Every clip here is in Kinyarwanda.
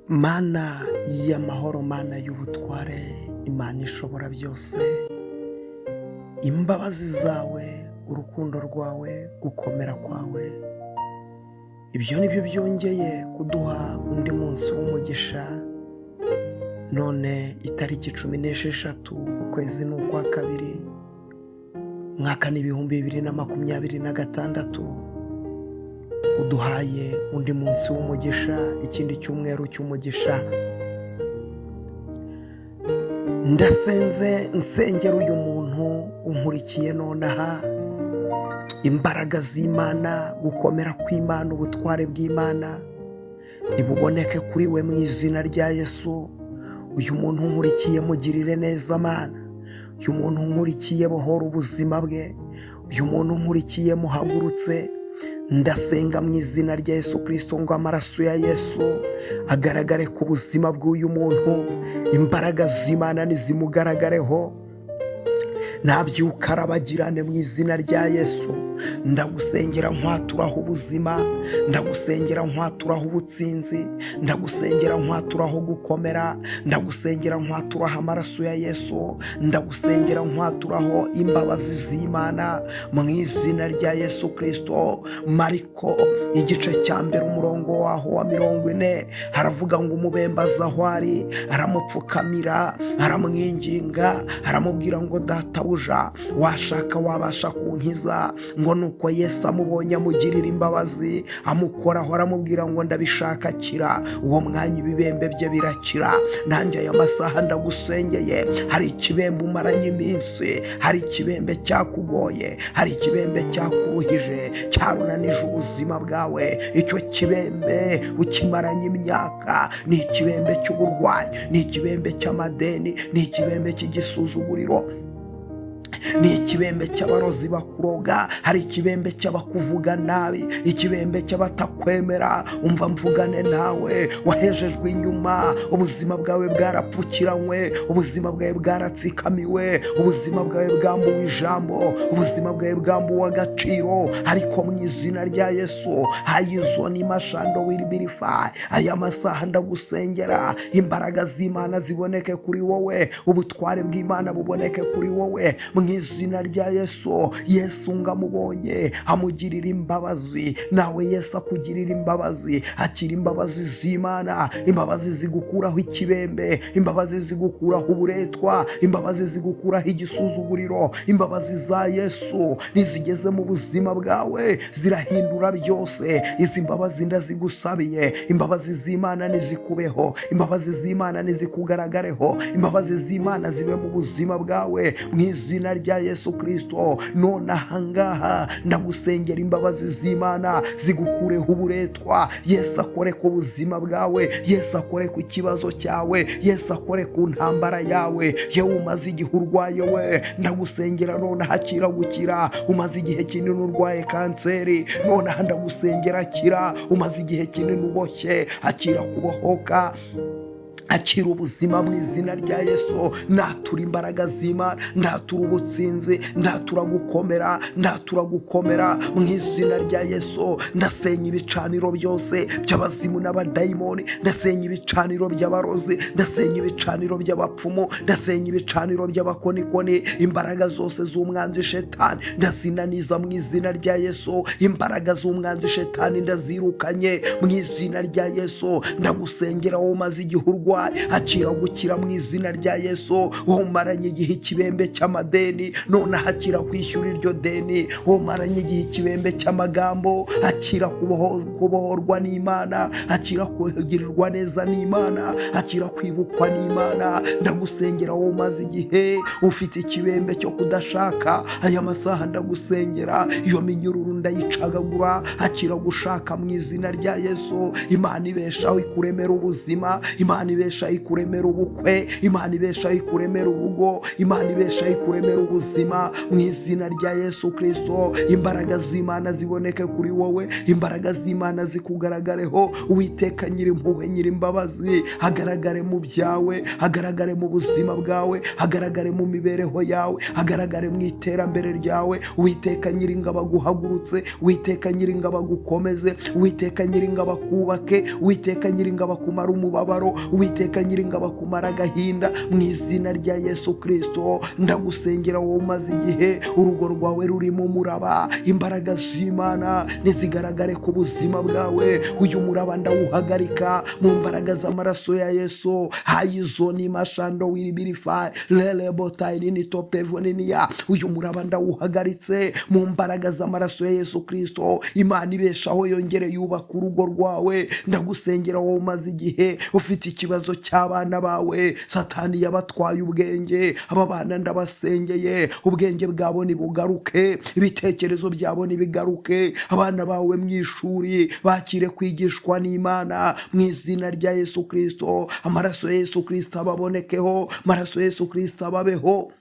Mana y'amahoro, Mana y'ubutware, Imana ishobora byose, imbabazi zawe, urukundo rwawe, gukomera kwawe, ibyo ni byo byongeye kuduha undi munsi w'umugisha. None itariki 16 ukwezi ni ukwa kabiri, mwaka ni 2026, uduhaye undi munsi w'umugisha, ikindi cyumweru cy'umugisha. Ndasenze nsengera uyu muntu unkurikiye nonaha, imbaraga z'Imana, gukomera kw'Imana, ubutware bw'Imana nibuboneke kuri we mu izina rya Yesu. Uyu muntu unkurikiye mugirire neza Mana, uyu muntu unkurikiye bohora ubuzima bwe, uyu muntu unkurikiye muhagurutse. Ndasenga mu izina rya Yesu Kristo ngo amaraso ya Yesu agaragare ku buzima bw'uyu muntu, imbaraga z'Imana nizimugaragareho, nabyuka arabagirane mu izina rya Yesu. Ndagusengera nkwaturaho ubuzima, ndagusengera nkwaturaho ubutsinzi, ndagusengera nkwaturaho gukomera, ndagusengera nkwaturaho amaraso ya Yesu, ndagusengera nkwaturaho imbabazi z'Imana mu izina rya Yesu Kristo. Mariko igice cya mbere umurongo waho wa 40 haravuga ngo umubembaza aho ari aramupfukamira, aramwinginga, aramubwira ngo databuja, washaka wabasha kunkiza. ngo nuko Yesu amubonye amugirira imbabazi, amukoraho, aramubwira ngo ndabishaka akira. Uwo mwanya ibibembe bye birakira. Nanjye aya masaha ndagusengeye, hari ikibembe umaranye iminsi, hari ikibembe cyakugoye, hari ikibembe cyakuruhije, cyarunanije ubuzima bwawe. Icyo kibembe ukimaranye imyaka, ni ikibembe cy'uburwayi, ni ikibembe cy'amadeni, ni ikibembe cy'igisuzuguriro, ni ikibembe cy'abarozi bakuroga, hari ikibembe cy'abakuvuga nabi, ikibembe cy'abatakwemera. Umva mvugane nawe, wahejejwe inyuma, ubuzima bwawe bwarapfukiranywe, ubuzima bwawe bwaratsikamiwe, ubuzima bwawe bwambuwe ijambo, ubuzima bwawe bwambuwe agaciro. Ariko mu izina rya Yesu, hayizoni mashando wiribirifa, aya masaha ndagusengera, imbaraga z'Imana ziboneke kuri wowe, ubutware bw'Imana buboneke kuri wowe mu izina rya Yesu. Yesu ngamubonye amugirira imbabazi, nawe Yesu akugirira imbabazi. Akira imbabazi z'Imana, imbabazi zigukuraho ikibembe, imbabazi zigukuraho uburetwa, imbabazi zigukuraho igisuzuguriro. Imbabazi za Yesu nizigeze mu buzima bwawe zirahindura byose. Izi mbabazi ndazigusabiye, imbabazi z'Imana nizikubeho, imbabazi z'Imana nizikugaragareho, imbabazi z'Imana zibe mu buzima bwawe mu izina rya Yesu Kristo. None ahangaha ndagusengera imbabazi z'Imana zigukureho uburetwa. Yesu akore ku buzima bwawe, Yesu akore ku kibazo cyawe, Yesu akore ku ntambara yawe. Yewe umaze igihe urwaye we, ndagusengera none hakira gukira. Umaze igihe kinini urwaye kanseri, none ndagusengera akira. Umaze igihe kinini uboshye, akira kubohoka, akira ubuzima mu izina rya Yesu. Natura imbaraga z'Imana, natura ubutsinzi, natura gukomera, natura gukomera mu izina rya Yesu. Ndasenya ibicaniro byose by'abazimu n'abadayimoni, ndasenya ibicaniro by'abarozi, ndasenya ibicaniro by'abapfumu, ndasenya ibicaniro by'abakonikoni. Imbaraga zose z'umwanzi Shetani ndazinaniza mu izina rya Yesu. Imbaraga z'umwanzi Shetani ndazirukanye mu izina rya Yesu. Ndagusengera wowe umaze igihe urwaye, akira gukira mu izina rya Yesu. Wowe umaranye igihe ikibembe cy'amadeni, none akira kwishyura iryo deni. Wowe umaranye igihe ikibembe cy'amagambo, akira kubohorwa n'Imana, akira kugirirwa neza n'Imana, akira kwibukwa n'Imana. Ndagusengera wowe umaze igihe ufite ikibembe cyo kudashaka, aya masaha ndagusengera iyo minyururu ndayicagagura. Akira gushaka mu izina rya Yesu. Imana ibeshaho ikuremera ubuzima, Imana ibeshaho ibeshaho ikuremera ubukwe, Imana ibeshaho ikuremera urugo, Imana ibeshaho ikuremera ubuzima mu izina rya Yesu Kristo. Imbaraga z'Imana ziboneke kuri wowe, imbaraga z'Imana zikugaragareho. Uwiteka Nyirimpuhwe Nyirimbabazi hagaragare mu byawe, hagaragare mu buzima bwawe, hagaragare mu mibereho yawe, hagaragare mu iterambere ryawe. Uwiteka Nyiringabo aguhagurutse, Uwiteka Nyiringabo agukomeze, Uwiteka Nyiringabo akubake, Uwiteka Nyiringabo akumara umubabaro, Uwiteka Nyiringabo akumara agahinda mu izina rya Yesu Kristo. Ndagusengera wowe umaze igihe urugo rwawe rurimo umuraba, imbaraga z'Imana nizigaragare ku buzima bwawe. Uyu muraba ndawuhagarika mu mbaraga z'amaraso ya Yesu. Hayizoni mashando wiribirifa lelebotaini nitopevoniya. Uyu muraba ndawuhagaritse mu mbaraga z'amaraso ya Yesu Kristo. Imana ibeshaho yongere yubaka urugo rwawe. Ndagusengera wowe umaze igihe ufite ikibazo cy'abana bawe, Satani yabatwaye ubwenge. Aba bana ndabasengeye, ubwenge bwabo nibugaruke, ibitekerezo byabo nibigaruke. Abana bawe mu ishuri bakire kwigishwa n'Imana mu izina rya Yesu Kristo. Amaraso ya Yesu Kristo ababonekeho, amaraso ya Yesu Kristo ababeho,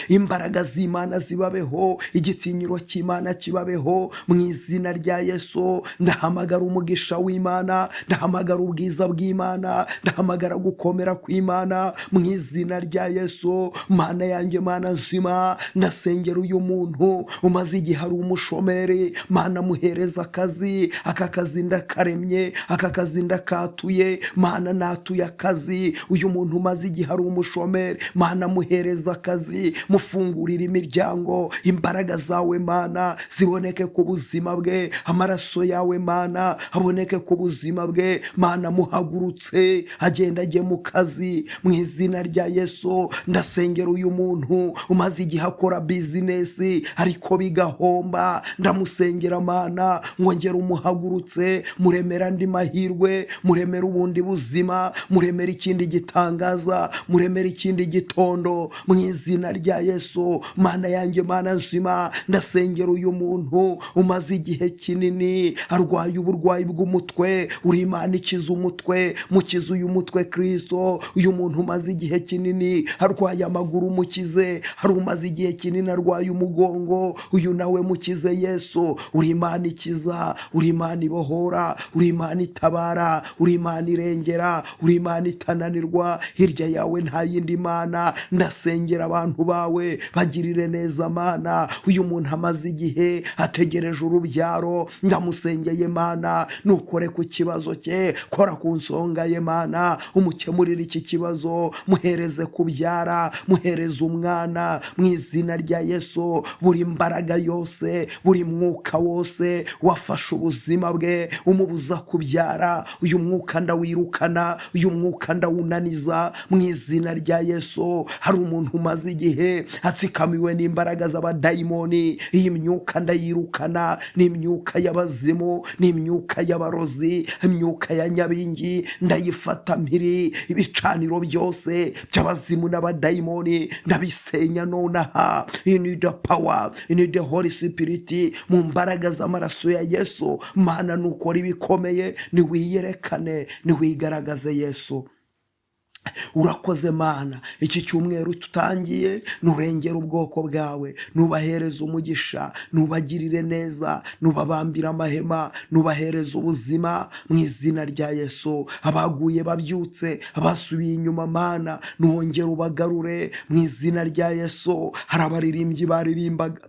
imbaraga z'Imana zibabeho, igitinyiro cy'Imana kibabeho mu izina rya Yesu. Ndahamagara umugisha w'Imana, ndahamagara ubwiza bw'Imana, ndahamagara gukomera kw'Imana mu izina rya Yesu. Mana yanjye, Mana nzima, ndasengera uyu muntu umaze igihe ari umushomeri. Mana muhereza akazi, aka kazi ndakaremye, aka kazi ndakatuye. Mana natuye akazi uyu muntu umaze igihe ari umushomeri. Mana muhereza akazi, mufungurira imiryango. Imbaraga zawe Mana ziboneke ku buzima bwe, amaraso yawe Mana aboneke ku buzima bwe. Mana muhagurutse agenda ajye mu kazi mu izina rya Yesu. Ndasengera uyu muntu umaze igihe akora bizinesi ariko bigahomba. Ndamusengera Mana ngongera umuhagurutse, muremera andi mahirwe, muremera ubundi buzima, muremera ikindi gitangaza, muremera ikindi gitondo mu izina rya Yesu. Mana yanjye, Mana nzima, ndasengera uyu muntu umaze igihe kinini arwaye uburwayi bw'umutwe. Uri Imana ikiza umutwe, mukize uyu mutwe Kristo. Uyu muntu umaze igihe kinini arwaye amaguru, mukize. Hari umaze igihe kinini arwaye umugongo, uyu nawe mukize Yesu. Uri Imana ikiza, uri Imana ibohora, uri Imana itabara, uri Imana irengera, uri Imana itananirwa. Hirya yawe nta yindi Mana. Ndasengera abantu bawe, bagirire neza Mana. Uyu muntu amaze igihe ategereje urubyaro, ndamusengeye Mana, nukore ku kibazo cye, kora ku nsonga ye Mana, umukemurire iki kibazo, muhereze kubyara, muhereze umwana mu izina rya Yesu. Buri mbaraga yose, buri mwuka wose wafashe ubuzima bwe umubuza kubyara, uyu mwuka ndawirukana, uyu mwuka ndawunaniza mu izina rya Yesu. Hari umuntu umaze igihe atsikamiwe n'imbaraga z'abadayimoni. Iyi myuka ndayirukana, ni imyuka y'abazimu, ni imyuka y'abarozi, imyuka ya nyabingi ndayifata mpiri. Ibicaniro byose by'abazimu n'abadayimoni ndabisenya nonaha. You need the power, you need the Holy Spirit, mu mbaraga z'amaraso ya Yesu. Mana nukora ibikomeye, niwiyerekane, niwigaragaze Yesu. Urakoze Mana, iki cyumweru tutangiye, nurengera ubwoko bwawe, nubahereza umugisha, nubagirire neza, nubabambira amahema, nubahereza ubuzima mu izina rya Yesu. Abaguye babyutse, abasubiye inyuma Mana, nuwongere ubagarure mu izina rya Yesu. Hari abaririmbyi baririmbaga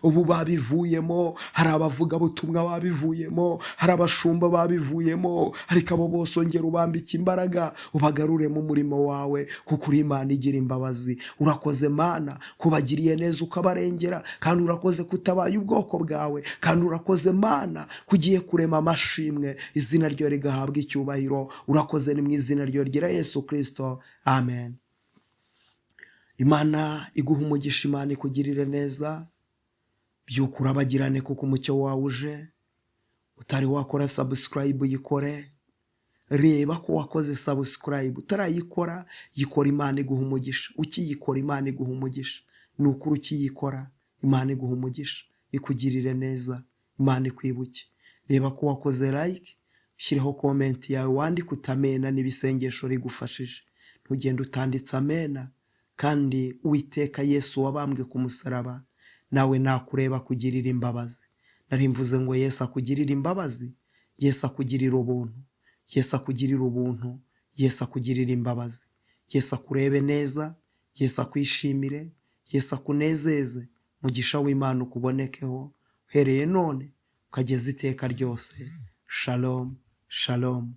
ubu babivuyemo, hari abavuga butumwa babivuyemo, hari abashumba babivuyemo, ariko abo bose ongera ubambike imbaraga, ubagarure mu murimo wawe, kuko uri Imana igira imbabazi. Urakoze Mana kubagiriye neza ukabarengera, kandi urakoze kutabaye ubwoko bwawe, kandi urakoze Mana kugiye kurema amashimwe, izina ryo rigahabwa icyubahiro. Urakoze, ni mu izina ryo rya Yesu Kristo, amen. Imana iguha umugisha, Imana ikugirire neza. Byuka urabagirane kuko umucyo wawe uje. Utari wakora subscribe yikore. Reba ko wakoze subscribe. Utarayikora yikora, Imana iguha umugisha. Ukiyikora Imana iguha umugisha. Nukuri ukiyikora Imana iguha umugisha, ikugirire neza, Imana ikwibuke. Reba ko wakoze like, ushyireho komenti yawe, wandike utamena niba isengesho rigufashije. Ntugende utanditse amena. Kandi Uwiteka Yesu wabambwe ku musaraba nawe nakureba akugirira imbabazi. Nari mvuze ngo Yesu akugirira imbabazi, Yesu akugirira ubuntu, Yesu akugirira ubuntu, Yesu akugirira imbabazi. Yesu akurebe neza, Yesu akwishimire, Yesu akunezeze. Umugisha w'Imana ukubonekeho uhereye none ukageza iteka ryose. Shalom, shalom.